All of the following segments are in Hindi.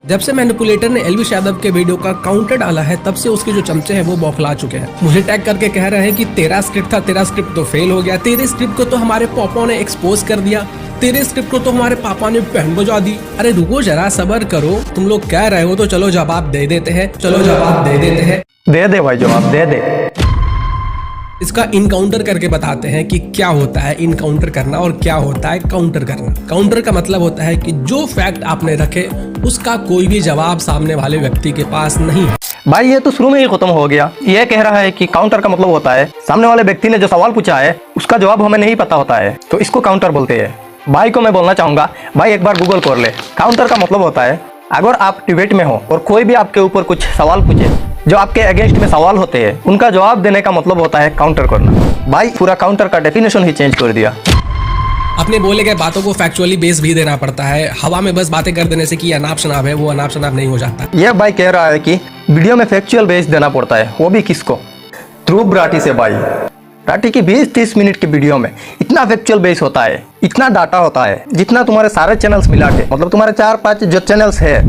जब से मैनिपुलेटर ने एल्विश यादव के वीडियो का काउंटर डाला है तब से उसके जो चमचे हैं वो बौखला चुके हैं। मुझे टैग करके कह रहे हैं कि तेरा स्क्रिप्ट था, तेरा स्क्रिप्ट तो फेल हो गया, तेरे स्क्रिप्ट को तो हमारे पापा ने एक्सपोज कर दिया, तेरे स्क्रिप्ट को तो हमारे पापा ने पहन बजा दी। अरे रुको जरा, सब्र करो, तुम लोग कह रहे हो तो चलो जवाब दे देते हैं, चलो जवाब दे देते हैं। दे दे भाई, जवाब दे दे। इसका इनकाउंटर करके बताते हैं कि क्या होता है इनकाउंटर करना और क्या होता है काउंटर करना। काउंटर का मतलब होता है कि जो फैक्ट आपने रखे उसका कोई भी जवाब सामने वाले व्यक्ति के पास नहीं है। भाई ये तो शुरू में ही खत्म हो गया। ये कह रहा है कि काउंटर का मतलब होता है सामने वाले व्यक्ति ने जो सवाल पूछा है उसका जवाब हमें नहीं पता होता है, तो इसको काउंटर बोलते हैं। भाई को मैं बोलना चाहूंगा, भाई एक बार गूगल कर ले। काउंटर का मतलब होता है अगर आप डिबेट में हो और कोई भी आपके ऊपर कुछ सवाल पूछे जो आपके अगेंस्ट में सवाल होते हैं, उनका जवाब देने का मतलब होता है काउंटर करना। भाई पूरा काउंटर का डेफिनेशन ही चेंज कर दिया। अपने बोले गए बातों को फैक्चुअली बेस भी देना पड़ता है। हवा में बस बातें कर देने से कि अनाप शनाप है, वो अनाप शनाप नहीं हो जाता। ये भाई कह रहा है कि वीडियो में फैक्चुअल बेस देना पड़ता है, वो भी किसको? ध्रुव राठी से। भाई राठी की 20-30 मिनट की वीडियो में इतना फैक्चुअल बेस होता है, इतना डाटा होता है जितना तुम्हारे सारे चैनल्स मिला के, मतलब तुम्हारे 4-5 जो चैनल्स है,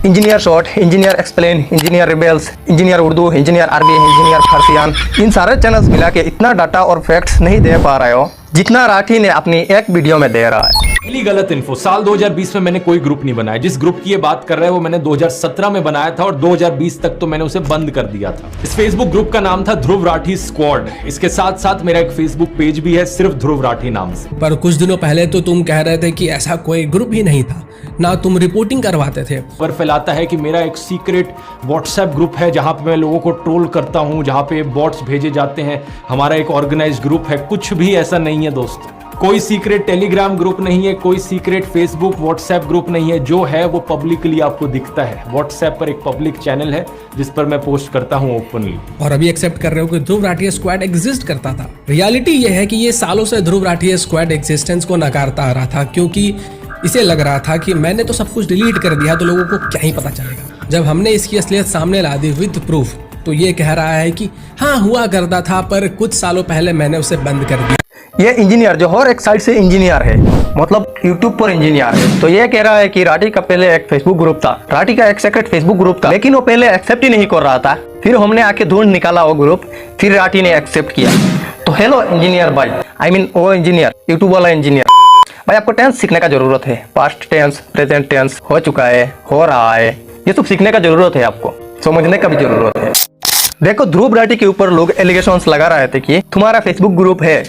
engineer short, engineer explain, engineer rebels, engineer Urdu, engineer अरबी, इंजीनियर फारसियान, इन सारे चैनल्स मिला के इतना डाटा और फैक्ट्स नहीं दे पा रहे हो जितना राठी ने अपनी एक वीडियो में दे रहा है। पहली गलत इन्फो, साल 2020 में मैंने कोई ग्रुप नहीं बनाया। जिस ग्रुप की ये बात कर रहे हैं वो मैंने 2017 में बनाया था और 2020 तक तो मैंने उसे बंद कर दिया था। इस फेसबुक ग्रुप का नाम था ध्रुव राठी स्क्वाड। इसके साथ साथ मेरा एक फेसबुक पेज भी है सिर्फ ध्रुव राठी नाम से। पर कुछ दिनों पहले तो तुम कह रहे थे कि ऐसा कोई ग्रुप ही नहीं था, ना तुम रिपोर्टिंग करवाते थे। पर फैलाता है कि मेरा एक सीक्रेट व्हाट्सएप ग्रुप है जहां पे मैं लोगों को ट्रोल करता हूं, जहां पे बॉट्स भेजे जाते हैं। हमारा एक ऑर्गेनाइज्ड ग्रुप है। कुछ भी ऐसा नहीं है दोस्तों। कोई सीक्रेट टेलीग्राम ग्रुप नहीं है, कोई सीक्रेट फेसबुक व्हाट्सएप ग्रुप नहीं है। जो है वो पब्लिकली आपको दिखता है। व्हाट्सएप पर एक पब्लिक चैनल है जिस पर मैं पोस्ट करता हूं ओपनली। और अभी एक्सेप्ट कर रहे हो कि ध्रुव राठी स्क्वाड एग्जिस्ट करता था। रियलिटी ये है कि ये सालों से ध्रुव राठी स्क्वाड एग्जिस्टेंस को नकारता आ रहा था, क्योंकि इसे लग रहा था कि मैंने तो सब कुछ डिलीट कर दिया तो लोगों को क्या ही पता चलेगा। जब हमने इसकी असलियत सामने ला दी विद प्रूफ, तो ये कह रहा है कि हाँ हुआ करता था, पर कुछ सालों पहले मैंने उसे बंद कर दिया। ये इंजीनियर जो हर एक साइड से इंजीनियर है, मतलब यूट्यूब पर इंजीनियर है, तो ये कह रहा है कि राठी का पहले एक फेसबुक ग्रुप था, राठी का एक सेक्रेट फेसबुक ग्रुप था, लेकिन वो पहले एक्सेप्ट ही नहीं कर रहा था। फिर हमने आके ढूंढ निकाला वो ग्रुप, फिर राठी ने एक्सेप्ट किया। तो हेलो इंजीनियर भाई, आई मीन वो इंजीनियर, यूट्यूब वाला इंजीनियर भाई, आपको टेंस सीखने का जरूरत है। पास्ट टेंस, प्रेजेंट टेंस, हो चुका है, हो रहा है, ये सब सीखने का जरूरत है, आपको समझने का भी जरूरत है। देखो ध्रुव राठी के ऊपर लोग एलिगेशंस लगा रहे थे कि तुम्हारा फेसबुक ग्रुप है,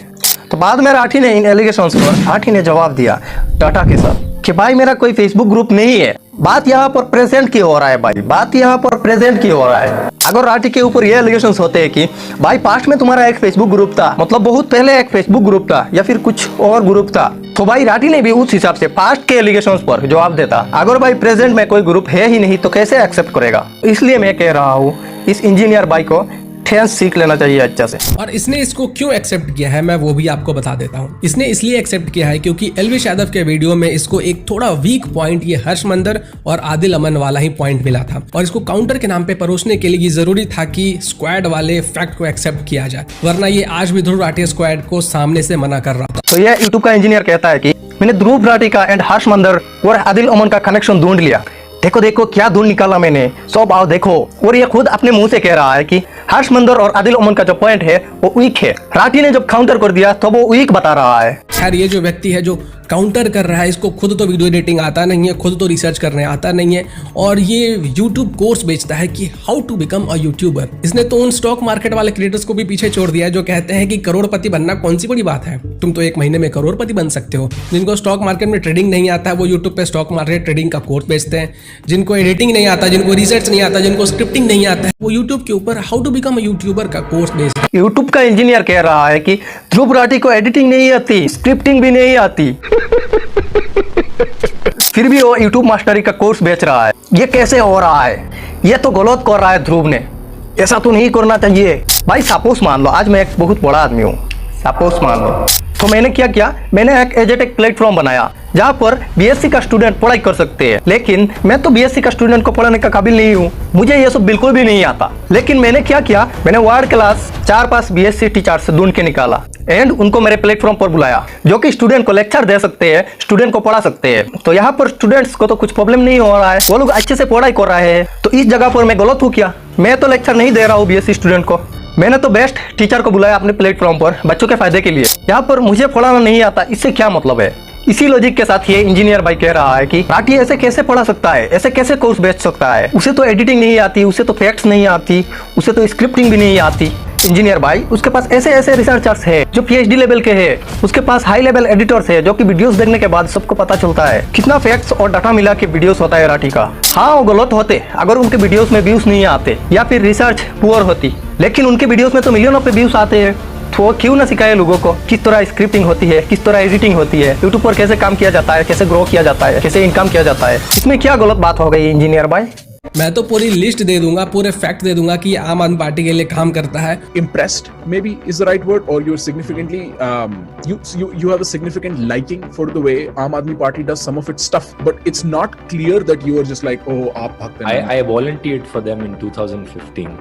तो बाद में राठी ने इन एलिगेशंस पर राठी ने जवाब दिया डाटा के साथ कि भाई मेरा कोई फेसबुक ग्रुप नहीं है। बात यहाँ पर प्रेजेंट की हो रहा है भाई, बात यहाँ पर प्रेजेंट की हो रहा है। अगर राठी के ऊपर ये एलिगेशंस होते हैं कि भाई पास्ट में तुम्हारा एक फेसबुक ग्रुप था, मतलब बहुत पहले एक फेसबुक ग्रुप था या फिर कुछ और ग्रुप था, तो भाई राठी ने भी उस हिसाब से पास्ट के एलिगेशंस पर जवाब देता। अगर भाई प्रेजेंट में कोई ग्रुप है ही नहीं तो कैसे एक्सेप्ट करेगा? इसलिए मैं कह रहा हूँ इस इंजीनियर भाई को टेंस सीख लेना चाहिए अच्छा से। और इसने इसको क्यों एक्सेप्ट किया है मैं वो भी आपको बता देता हूँ। इसने इसलिए एक्सेप्ट किया है क्योंकि एल्विश यादव के वीडियो में इसको एक थोड़ा वीक पॉइंट ये हर्ष मंदर और आदिल अमन वाला ही पॉइंट मिला था, और इसको काउंटर के नाम पे परोसने के लिए ये जरूरी था कि स्क्वाड वाले फैक्ट को एक्सेप्ट किया जाए, वरना ये आज भी ध्रुव राठी स्क्वाड को सामने से मना कर रहा था। तो ये यूट्यूब का इंजीनियर कहता है कि मैंने ध्रुव राठी का एंड हर्ष मंदर और आदिल अमन का कनेक्शन ढूंढ लिया। देखो देखो क्या ढूंढ निकाला मैंने, सब आओ देखो। और ये खुद अपने मुंह से कह रहा है कि हर्ष मंदर और आदिल अमन का जो पॉइंट है वो वीक है। राठी ने जब काउंटर कर दिया तो वो वीक बता रहा है। खैर ये जो व्यक्ति है जो काउंटर कर रहा है, इसको खुद तो वीडियो एडिटिंग आता नहीं है, खुद तो रिसर्च करने आता नहीं है, और ये यूट्यूब कोर्स बेचता है कि how to become a YouTuber. इसने तो उन स्टॉक मार्केट वाले क्रिएटर्स को भी पीछे छोड़ दिया है जो कहते हैं कि करोड़पति बनना कौन सी बड़ी बात है, तुम तो एक महीने में करोड़पति बन सकते हो। जिनको स्टॉक मार्केट में ट्रेडिंग नहीं आता है वो यूट्यूब पे स्टॉक मार्केट ट्रेडिंग का कोर्स बेचते हैं। जिनको एडिटिंग नहीं आता, जिनको रिसर्च नहीं आता, जिनको स्क्रिप्टिंग नहीं आता है, वो यूट्यूब के ऊपर how to become a YouTuber का कोर्स बेचते हैं। यूट्यूब का इंजीनियर कह रहा है कि ध्रुव राठी को एडिटिंग नहीं आती, स्क्रिप्टिंग भी नहीं आती, फिर भी वो यूट्यूब मास्टरी का कोर्स बेच रहा है। ये कैसे हो रहा है? ये तो गलत कर रहा है ध्रुव ने, ऐसा तो नहीं करना चाहिए। भाई सपोज मान लो आज मैं एक बहुत बड़ा आदमी हूँ, सपोज मान लो, तो मैंने क्या किया, मैंने एक एजेटेक प्लेटफॉर्म बनाया जहाँ पर बीएससी का स्टूडेंट पढ़ाई कर सकते हैं। लेकिन मैं तो बीएससी का स्टूडेंट को पढ़ाने का काबिल नहीं हूँ, मुझे ये सब बिल्कुल भी नहीं आता। लेकिन मैंने क्या किया, मैंने वर्ल्ड क्लास 4-5 बीएससी टीचर से ढूंढ के निकाला, एंड उनको मेरे प्लेटफॉर्म पर बुलाया, जो कि स्टूडेंट को लेक्चर दे सकते हैं, स्टूडेंट को पढ़ा सकते हैं। तो यहाँ पर स्टूडेंट्स को तो कुछ प्रॉब्लम नहीं हो रहा है, वो लोग अच्छे से पढ़ाई कर रहे हैं। तो इस जगह पर मैं गलत हूँ क्या? मैं तो लेक्चर नहीं दे रहा हूँ बीएससी स्टूडेंट को, मैंने तो बेस्ट टीचर को बुलाया अपने प्लेटफॉर्म पर बच्चों के फायदे के लिए। यहाँ पर मुझे पढ़ाना नहीं आता, इससे क्या मतलब है? इसी लॉजिक के साथ ये इंजीनियर भाई कह रहा है कि राठी ऐसे कैसे पढ़ा सकता है, ऐसे कैसे कोर्स बेच सकता है, उसे तो एडिटिंग नहीं आती, उसे तो फैक्ट्स नहीं आती, उसे तो स्क्रिप्टिंग भी नहीं आती। इंजीनियर भाई, उसके पास ऐसे ऐसे रिसर्चर्स है जो पीएचडी लेवल के हैं, उसके पास हाई लेवल एडिटर्स है जो कि वीडियोस देखने के बाद सबको पता चलता है कितना फैक्ट्स और डाटा मिला के वीडियोस होता है राठी का। हाँ, वो गलत होते अगर उनके वीडियोस में व्यूज नहीं आते या फिर रिसर्च पुअर होती, लेकिन उनके वीडियोस में तो मिलियनों पे व्यूज आते हैं। तो क्यों ना सिखाए लोगों को किस तरह स्क्रिप्टिंग होती है, किस तरह एडिटिंग होती है, यूट्यूब पर कैसे काम किया जाता है, कैसे ग्रो किया जाता है, कैसे इनकम किया जाता है। इसमें क्या गलत बात हो गई इंजीनियर भाई? मैं तो पूरी लिस्ट दे दूंगा, पूरे फैक्ट दे दूंगा कि आम आदमी पार्टी के लिए काम करता है। Impressed maybe is the right word, or you're significantly you have a significant liking for the way Aam Aadmi Party does some of its stuff, but it's not clear that you are just like, oh, aap bhagte hain. I volunteered for them in 2015.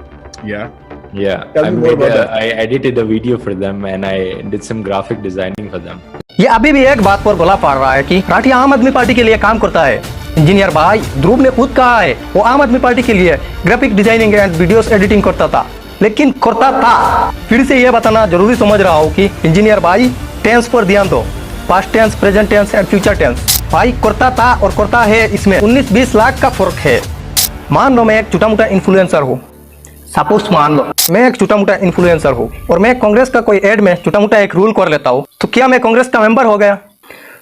Yeah. I Tell me more about that. I edited a video for them and I did some graphic designing for them. ये अभी भी एक बात पर भला पड़ रहा है कि राठी आम आदमी पार्टी के लिए काम करता है। इंजीनियर भाई, ध्रुव ने खुद कहा है वो आम आदमी पार्टी के लिए graphic designing and videos editing करता था, लेकिन करता था। फिर से ये बताना जरूरी समझ रहा हूँ कि इंजीनियर भाई, टेंस पर ध्यान दो, past tense, present tense and future tense. भाई करता था और करता है, इसमें 19-20 लाख का फर्क है। मान लो मैं एक छोटा मोटा इन्फ्लुएंसर हूँ, सपोज मान लो मैं एक छोटा मोटा इन्फ्लुएंसर हूँ और मैं कांग्रेस का कोई एड में छोटा मोटा एक रूल कर लेता हूँ, तो क्या मैं कांग्रेस का मेंबर हो गया?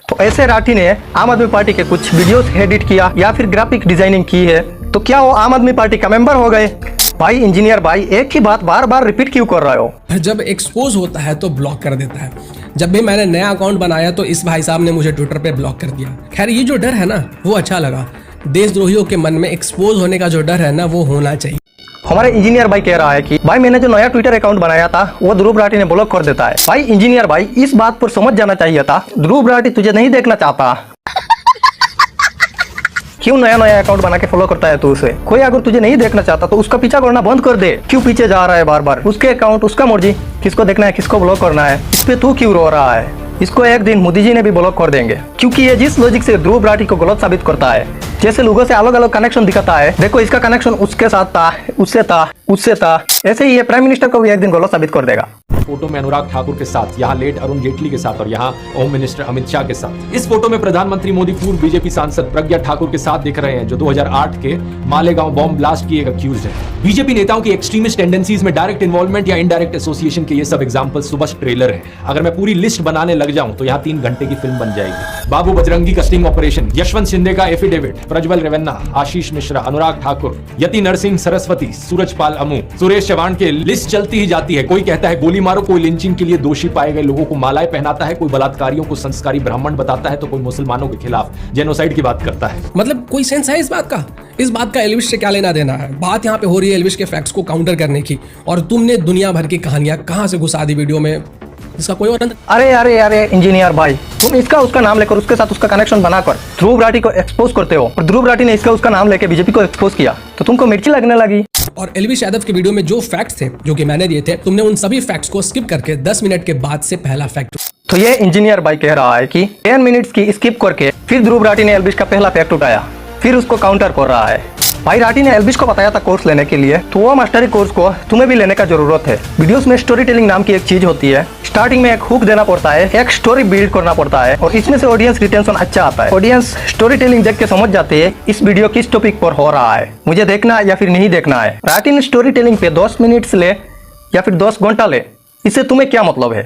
तो ऐसे राठी ने आम आदमी पार्टी के कुछ वीडियोस एडिट किया या फिर ग्राफिक डिजाइनिंग की है, तो क्या वो आम आदमी पार्टी का मेंबर हो गए? भाई इंजीनियर भाई, एक ही बात बार बार रिपीट क्यों कर रहे हो? जब एक्सपोज होता है तो ब्लॉक कर देता है। जब भी मैंने नया अकाउंट बनाया तो इस भाई साहब ने मुझे ट्विटर पे ब्लॉक कर दिया। खैर, ये जो डर है ना, वो अच्छा लगा। देशद्रोहियों के मन में एक्सपोज होने का जो डर है ना, वो होना चाहिए। हमारे इंजीनियर भाई कह रहा है कि भाई मैंने जो नया ट्विटर अकाउंट बनाया था वो ध्रुव राठी ने ब्लॉक कर देता है। भाई इंजीनियर भाई, इस बात पर समझ जाना चाहिए था, ध्रुव राठी तुझे नहीं देखना चाहता। क्यों नया नया अकाउंट बना के फॉलो करता है तू उसे? कोई अगर तुझे नहीं देखना चाहता तो उसका पीछा करना बंद कर दे। क्यों पीछे जा रहा है बार बार? उसके अकाउंट, उसका मर्जी, किसको देखना है, किसको ब्लॉक करना है, इस पे तू क्यों रो रहा है? इसको एक दिन मोदी जी ने भी ब्लॉक कर देंगे, क्योंकि ये जिस लॉजिक से ध्रुव राठी को गलत साबित करता है, जैसे लोगों से अलग अलग कनेक्शन दिखाता है, देखो इसका कनेक्शन उसके साथ था, उससे था, ऐसे ही ये प्राइम मिनिस्टर को भी एक दिन गलत साबित कर देगा। फोटो में अनुराग ठाकुर के साथ, यहाँ लेट अरुण जेटली के साथ और यहाँ होम मिनिस्टर अमित शाह के साथ। इस फोटो में प्रधानमंत्री मोदी पूर्व बीजेपी सांसद प्रज्ञा ठाकुर के साथ दिख रहे हैं, जो 2008 के मालेगांव बॉम्ब ब्लास्ट की एक अक्यूज्ड है। बीजेपी नेताओं की एक्सट्रीमिस्ट टेंडेंसीज में डायरेक्ट इन्वॉल्वमेंट या इनडायरेक्ट एसोसिएशन के ये सब एग्जांपल सुबह ट्रेलर है। अगर मैं पूरी लिस्ट बनाने लग जाऊं तो यहाँ 3 घंटे की फिल्म बन जाएगी। बाबू बजरंगी का स्टिंग ऑपरेशन, यशवंत शिंदे का एफिडेविट, प्रज्वल रेवन्ना, आशीष मिश्रा, अनुराग ठाकुर, यति नरसिंह सरस्वती, सूरजपाल अमू, सुरेश चौहान के लिस्ट चलती ही जाती है। कोई कहता है गोली मारो, कोई लिंचिंग के लिए दोषी पाए गए लोगों को मालाएं पहनाता है, कोई बलात्कारियों को संस्कारी ब्राह्मण बताता है, तो कोई मुसलमानों के खिलाफ जेनोसाइड की बात करता है। मतलब कोई सेंस है इस बात का? इस बात का एल्विश से क्या लेना देना है? बात यहाँ पे हो रही है एल्विश के फैक्ट्स को काउंटर करने की, और तुमने दुनिया भर की कहानियां कहां से घुसा दी वीडियो में, इसका कोई और अरे इंजीनियर भाई, तुम इसका उसका नाम लेकर उसके साथ उसका कनेक्शन बनाकर ध्रुव राठी को एक्सपोज करते हो, और ध्रुव राठी ने इसका उसका नाम लेकर बीजेपी को एक्सपोज किया, तो तुमको मिर्ची लगने लगी। और एल्विश यादव के वीडियो में जो फैक्ट्स थे जो कि मैंने दिए थे, तुमने उन सभी फैक्ट्स को स्किप करके 10 मिनट के बाद से पहला फैक्ट। तो ये इंजीनियर भाई कह रहा है कि 10 मिनट्स की स्किप करके फिर ध्रुव राठी ने एल्विश का पहला फैक्ट उठाया, फिर उसको काउंटर कर रहा है। भाई राठी ने एल्विश को बताया था कोर्स लेने के लिए, तो वो मास्टरी कोर्स को तुम्हें भी लेने का जरूरत है। वीडियोस में स्टोरी टेलिंग नाम की एक चीज होती है। स्टार्टिंग में एक हुक देना पड़ता है, एक स्टोरी बिल्ड करना पड़ता है, और इसमें से ऑडियंस रिटेंशन अच्छा आता है। ऑडियंस स्टोरी टेलिंग देख के समझ जाते हैं इस वीडियो किस टॉपिक पर हो रहा है, मुझे देखना या फिर नहीं देखना है। राठी ने स्टोरी टेलिंग पे 10 मिनट्स ले या फिर 10 घंटा ले, इससे तुम्हें क्या मतलब है?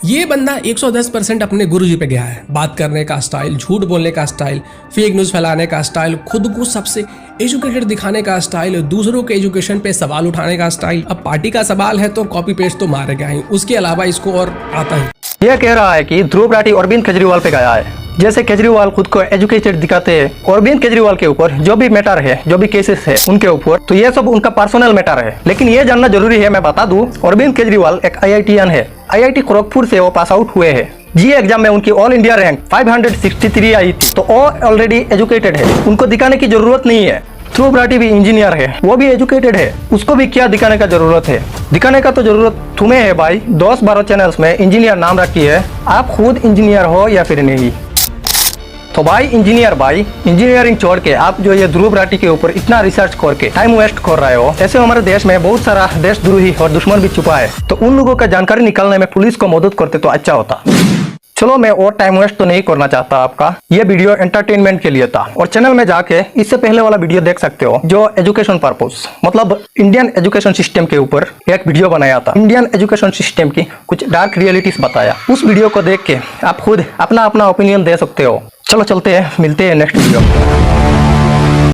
ये बंदा 110% अपने गुरुजी पे गया है। बात करने का स्टाइल, झूठ बोलने का स्टाइल, फेक न्यूज फैलाने का स्टाइल, खुद को सबसे एजुकेटेड दिखाने का स्टाइल, दूसरों के एजुकेशन पे सवाल उठाने का स्टाइल। अब पार्टी का सवाल है तो कॉपी पेस्ट तो मारेगा ही, उसके अलावा इसको और आता ही। यह कह रहा है कि ध्रुव राठी अरविंद केजरीवाल पे गया है। जैसे केजरीवाल खुद को एजुकेटेड दिखाते हैं, अरविंद केजरीवाल के ऊपर जो भी मैटर है, जो भी केसेस है उनके ऊपर, तो ये सब उनका पर्सनल मैटर है। लेकिन ये जानना जरूरी है, मैं बता दूं, अरविंद केजरीवाल एक IITian है। IIT खड़गपुर से वो पास आउट हुए हैं। जी एग्जाम में उनकी ऑल इंडिया रैंक 563 आई थी, तो वो ऑलरेडी एजुकेटेड है, उनको दिखाने की जरूरत नहीं है। ध्रुव राठी भी इंजीनियर है, वो भी एजुकेटेड है, उसको भी क्या दिखाने का जरूरत है? दिखाने का तो जरूरत तुम्हें है भाई। 10-12 चैनल्स में इंजीनियर नाम रखी है, आप खुद इंजीनियर हो या फिर नहीं? तो भाई इंजीनियरिंग छोड़ के आप जो ये ध्रुव राठी के ऊपर इतना रिसर्च करके टाइम वेस्ट कर रहे हो, ऐसे हमारे देश में बहुत सारा देशद्रोही और दुश्मन भी छुपा है, तो उन लोगों का जानकारी निकालने में पुलिस को मदद करते तो अच्छा होता। चलो मैं और टाइम वेस्ट तो नहीं करना चाहता आपका, ये वीडियो एंटरटेनमेंट के लिए था। और चैनल में जाके इससे पहले वाला वीडियो देख सकते हो जो एजुकेशन पर्पस मतलब इंडियन एजुकेशन सिस्टम के ऊपर एक वीडियो बनाया था। इंडियन एजुकेशन सिस्टम की कुछ डार्क रियलिटीज बताया। उस वीडियो को देख के आप खुद अपना ओपिनियन दे सकते हो। चलो चलते हैं, मिलते हैं नेक्स्ट वीडियो में।